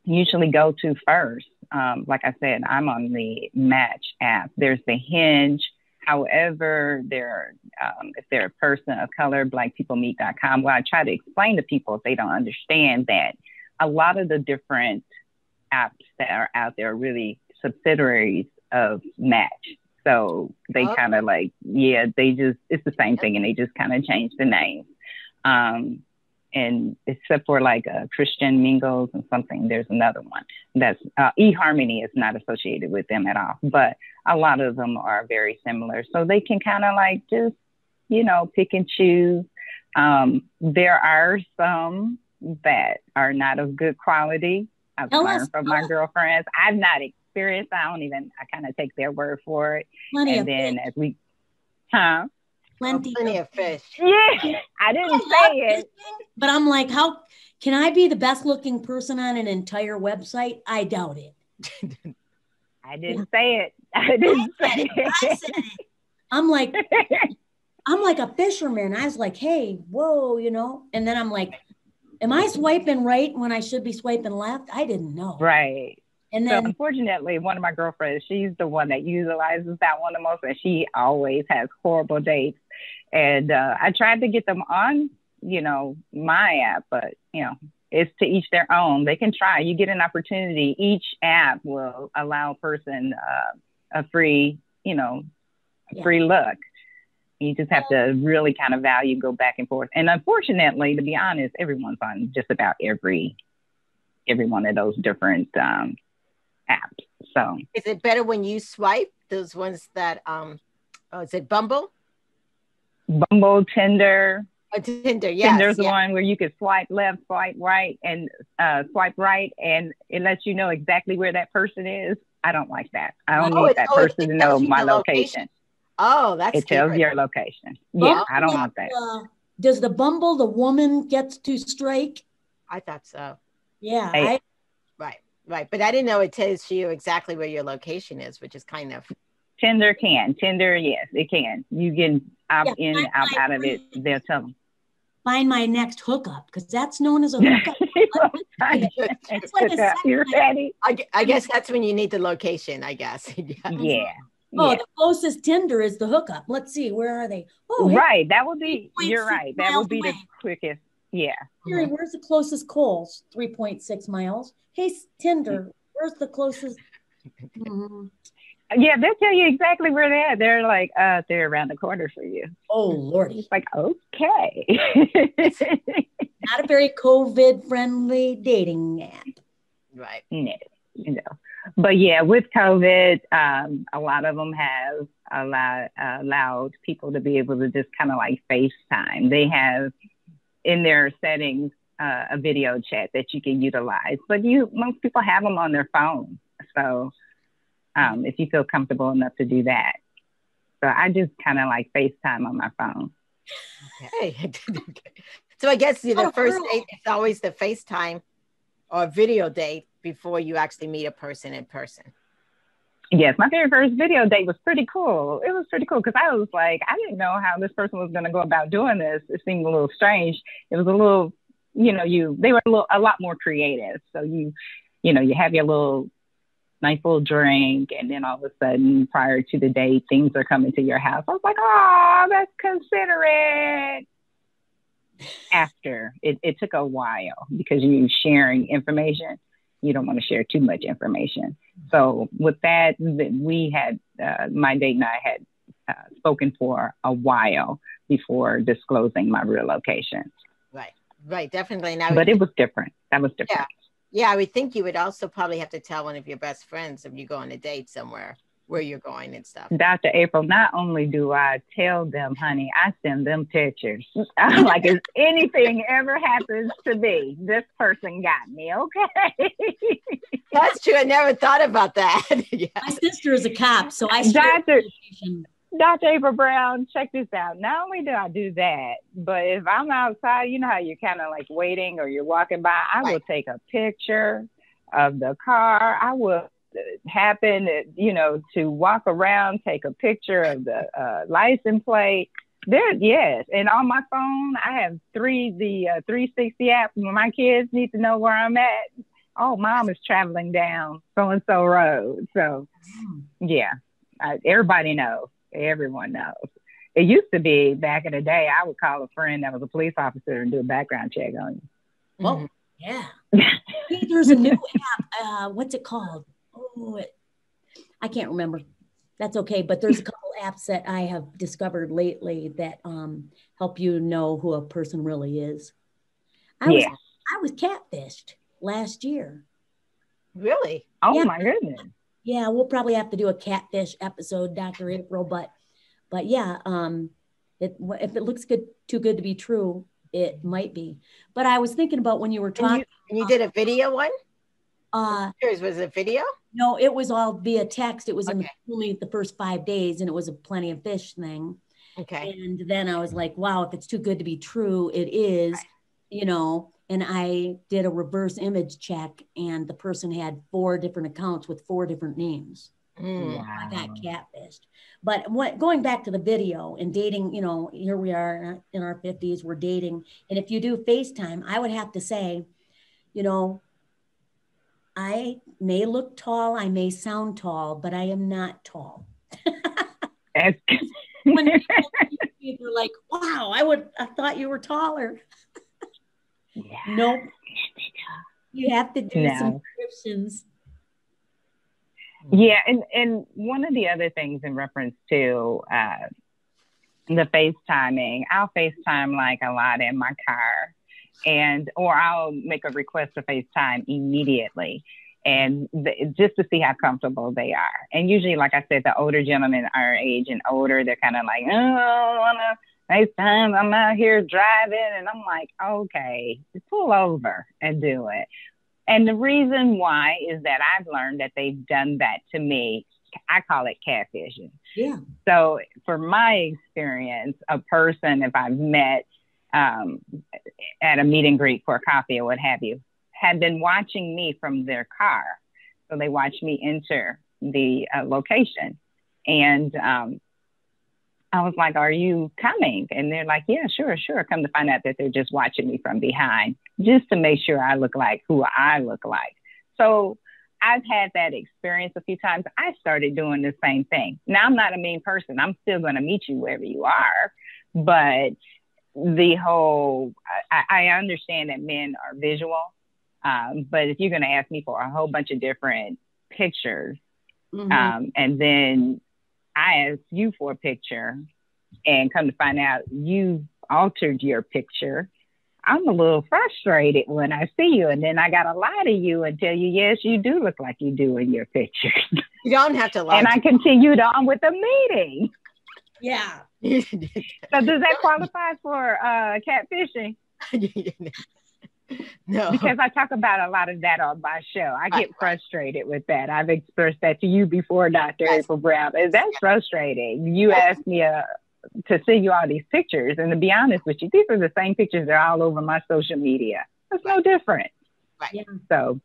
usually go to first. Like I said, I'm on the Match app. There's the Hinge. However, if they're a person of color, blackpeoplemeet.com. Well, I try to explain to people if they don't understand that a lot of the different apps that are out there are really subsidiaries of Match. So they kind of it's the same thing, and they just kind of change the name. And except for like Christian Mingles and something, there's another one that's eHarmony is not associated with them at all, but a lot of them are very similar. So they can kind of like just, pick and choose. There are some that are not of good quality. I've learned from my girlfriends. I've not experienced. I kind of take their word for it. Plenty of fish. Yeah, I didn't say it. But I'm like, how can I be the best looking person on an entire website? I doubt it. I didn't say it. I didn't say it. I said it. I'm like a fisherman. I was like, hey, whoa, and then I'm like, am I swiping right when I should be swiping left? I didn't know. Right. And then, so unfortunately, one of my girlfriends, she's the one that utilizes that one the most, and she always has horrible dates. And I tried to get them on, my app, but, it's to each their own. They can try. You get an opportunity. Each app will allow a person a free, free look. You just have to really kind of go back and forth. And unfortunately, to be honest, everyone's on just about every one of those different apps. So is it better when you swipe those ones that is it Bumble, Tinder? Tinder, yes. Tinder's the one where you can swipe left, swipe right, and swipe right, and it lets you know exactly where that person is. I don't like that. I don't need that person to know my location. Oh, that's it tells your location. Yeah, I don't want that. Does the Bumble, the woman gets to strike? I thought so. Yeah. Right. But I didn't know it tells you exactly where your location is, which is kind of. Tinder can. Tinder, yes, it can. You can opt in, opt out of it. They'll tell them. Find my next hookup, because that's known as a hookup. It's like you're ready. I guess that's when you need the location, I guess. Yeah. The closest Tinder is the hookup. Let's see, where are they? Oh, right. That would be, you're right. That would be the quickest. Yeah. Siri, where's the closest Kohl's? 3.6 miles. Hey, Tinder, where's the closest? Yeah, they'll tell you exactly where they're at. They're like, they're around the corner for you. Oh, Lordy. It's like, okay. Not a very COVID-friendly dating app. Right. No. But yeah, with COVID, a lot of them have allowed people to be able to just kind of like FaceTime. They have in their settings a video chat that you can utilize, but most people have them on their phone. So if you feel comfortable enough to do that. So I just kind of like FaceTime on my phone. Okay. So I guess the first date is always the FaceTime or video date before you actually meet a person in person. Yes, my very first video date was pretty cool. It was pretty cool because I was like, I didn't know how this person was going to go about doing this. It seemed a little strange. It was a little, they were a lot more creative. So you have your little nice little drink, and then all of a sudden, prior to the date, things are coming to your house. I was like, oh, that's considerate. After it took a while because you're sharing information. You don't want to share too much information. So with that, we had, my date and I had spoken for a while before disclosing my real location. Right, definitely. But it was different. That was different. Yeah, I would think you would also probably have to tell one of your best friends if you go on a date somewhere where you're going and stuff. Dr. April, not only do I tell them, honey, I send them pictures. I'm like, if anything ever happens to me, this person got me, okay? That's true. I never thought about that. Yeah. My sister is a cop, so I Dr. April Brown, check this out. Not only do I do that, but if I'm outside, you know how you're kind of like waiting or you're walking by, I will take a picture of the car. I will happen, to walk around, take a picture of the license plate. Yes. And on my phone, I have the 360 app. When my kids need to know where I'm at, oh, mom is traveling down so-and-so road. So, yeah, everybody knows. Everyone knows. It used to be back in the day, I would call a friend that was a police officer and do a background check on you. Well, yeah. There's a new app. What's it called? Oh, I can't remember. That's okay. But there's a couple apps that I have discovered lately that help you know who a person really is. I was catfished last year. Really? Oh, my goodness. Yeah, we'll probably have to do a catfish episode, Dr. April. But yeah, if it looks too good to be true, it might be. But I was thinking about when you were talking. You did a video one? Yours was a video? No, it was all via text. It was only the first 5 days, and it was a plenty of fish thing. Okay. And then I was like, wow, if it's too good to be true, it is, and I did a reverse image check, and the person had 4 different accounts with 4 different names. Wow. I got catfished. But going back to the video and dating, here we are in our 50s, we're dating. And if you do FaceTime, I would have to say, I may look tall, I may sound tall, but I am not tall. When people are like, wow, I thought you were taller. Yeah. Nope. You have to do some descriptions. Yeah, and one of the other things in reference to the FaceTiming, I'll FaceTime like a lot in my car, or I'll make a request to FaceTime immediately, and just to see how comfortable they are. And usually, like I said, the older gentlemen our age and older, they're kind of like, oh, I don't want to FaceTime, I'm out here driving. And I'm like, okay, pull over and do it. And the reason why is that I've learned that they've done that to me. I call it catfishing. Yeah. So for my experience, a person, if I've met at a meet and greet for coffee or what have you, had been watching me from their car. So they watched me enter the location. And I was like, are you coming? And they're like, yeah, sure. Come to find out that they're just watching me from behind, just to make sure I look like who I look like. So I've had that experience a few times. I started doing the same thing. Now, I'm not a mean person. I'm still going to meet you wherever you are. But the whole, I understand that men are visual. But if you're going to ask me for a whole bunch of different pictures, and then I ask you for a picture and come to find out you altered your picture, I'm a little frustrated when I see you. And then I got to lie to you and tell you, yes, you do look like you do in your pictures. You don't have to lie. And I continued on with the meeting. Yeah. So does that qualify for catfishing? No. Because I talk about a lot of that on my show. I get frustrated with that. I've expressed that to you before, Dr. April Brown. And that's frustrating. You asked me to send you all these pictures. And to be honest with you, these are the same pictures that are all over my social media. It's no different. Right. Yeah. So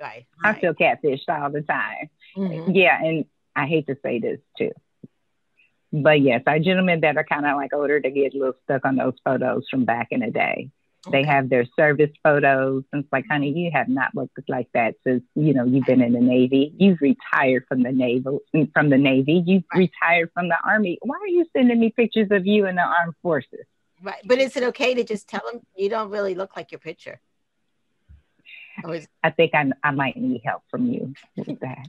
I feel catfished all the time. Mm-hmm. Yeah. And I hate to say this too. But yes, our gentlemen that are kind of like older, they get a little stuck on those photos from back in the day. They have their service photos. And it's like, honey, you have not looked like that since, you've been in the Navy. You've retired from the Navy. You've retired from the Army. Why are you sending me pictures of you in the armed forces? Right. But is it okay to just tell them you don't really look like your picture? I think I might need help from you with that.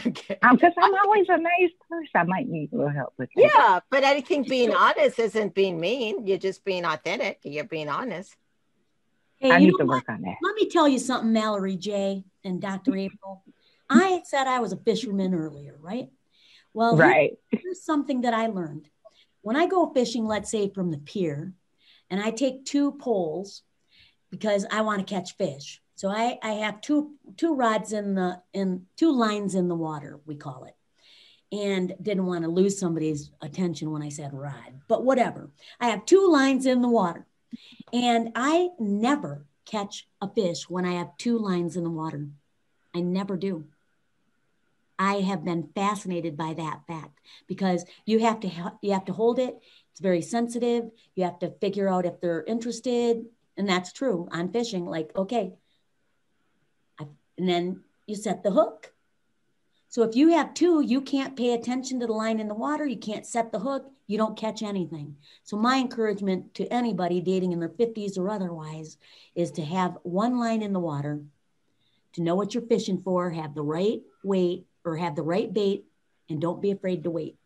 Okay. Because I'm always a nice person. I might need a little help with that. Yeah, but I think being honest isn't being mean. You're just being authentic. You're being honest. Hey, I need to work on that. Let me tell you something, Mallory J and Dr. April. I said I was a fisherman earlier, right? Well, here's something that I learned. When I go fishing, let's say from the pier, and I take 2 poles because I want to catch fish. So I have two rods in 2 lines in the water, we call it. And didn't want to lose somebody's attention when I said rod, but whatever. I have 2 lines in the water, and I never catch a fish when I have 2 lines in the water. I never do. I have been fascinated by that fact because you have to hold it. It's very sensitive. You have to figure out if they're interested, and that's true on fishing. Like, okay. And then you set the hook. So if you have 2, you can't pay attention to the line in the water. You can't set the hook. You don't catch anything. So my encouragement to anybody dating in their 50s or otherwise is to have 1 line in the water, to know what you're fishing for, have the right weight or have the right bait, and don't be afraid to wait.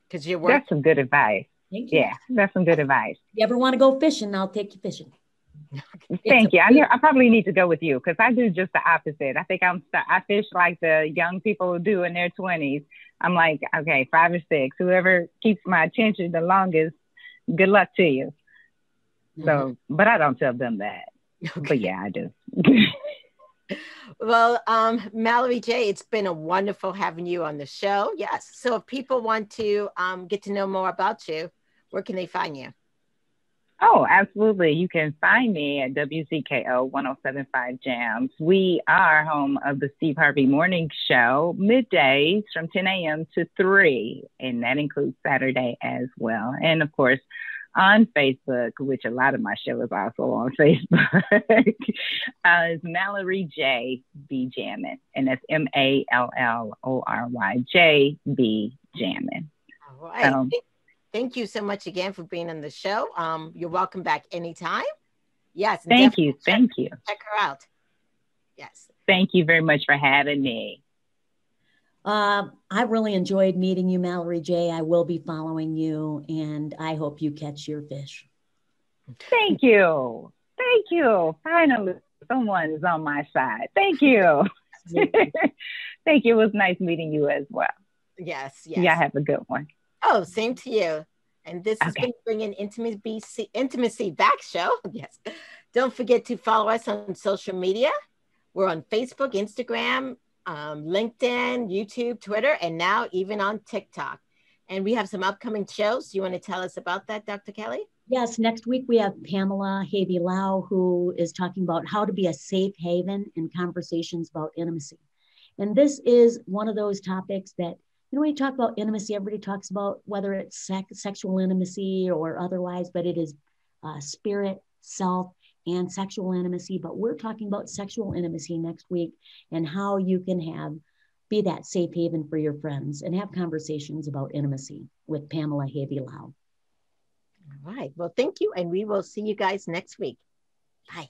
Because you're That's some good advice. Thank you. Yeah, that's some good advice. If you ever want to go fishing, I'll take you fishing. Thank you. I probably need to go with you because I do just the opposite. I think I fish like the young people do in their 20s. I'm like, okay, 5 or 6. Whoever keeps my attention the longest, good luck to you. So, but I don't tell them that. Okay. But yeah, I do. Well, Mallory J, it's been a wonderful having you on the show. Yes. So if people want to get to know more about you, where can they find you? Oh, absolutely. You can find me at WCKO 1075 Jams. We are home of the Steve Harvey Morning Show, middays from 10 a.m. to 3, and that includes Saturday as well. And, of course, on Facebook, which a lot of my show is also on Facebook, is Mallory J B Jammin', and that's MALLORY J B Jammin'. All right. Thank you so much again for being on the show. You're welcome back anytime. Yes. Thank you. Thank you. Check her out. Yes. Thank you very much for having me. I really enjoyed meeting you, Mallory J. I will be following you, and I hope you catch your fish. Thank you. Thank you. Finally, someone is on my side. Thank you. Thank you. It was nice meeting you as well. Yes. Yeah, have a good one. Oh, same to you. And this has been Bringing Intimacy Back show. Yes. Don't forget to follow us on social media. We're on Facebook, Instagram, LinkedIn, YouTube, Twitter, and now even on TikTok. And we have some upcoming shows. You want to tell us about that, Dr. Kelly? Yes, next week we have Pamela Havey-Lau, who is talking about how to be a safe haven in conversations about intimacy. And this is one of those topics that, when you talk about intimacy, everybody talks about whether it's sexual intimacy or otherwise, but it is spirit, self, and sexual intimacy. But we're talking about sexual intimacy next week and how you can be that safe haven for your friends and have conversations about intimacy with Pamela Havey-Lau. All right. Well, thank you. And we will see you guys next week. Bye.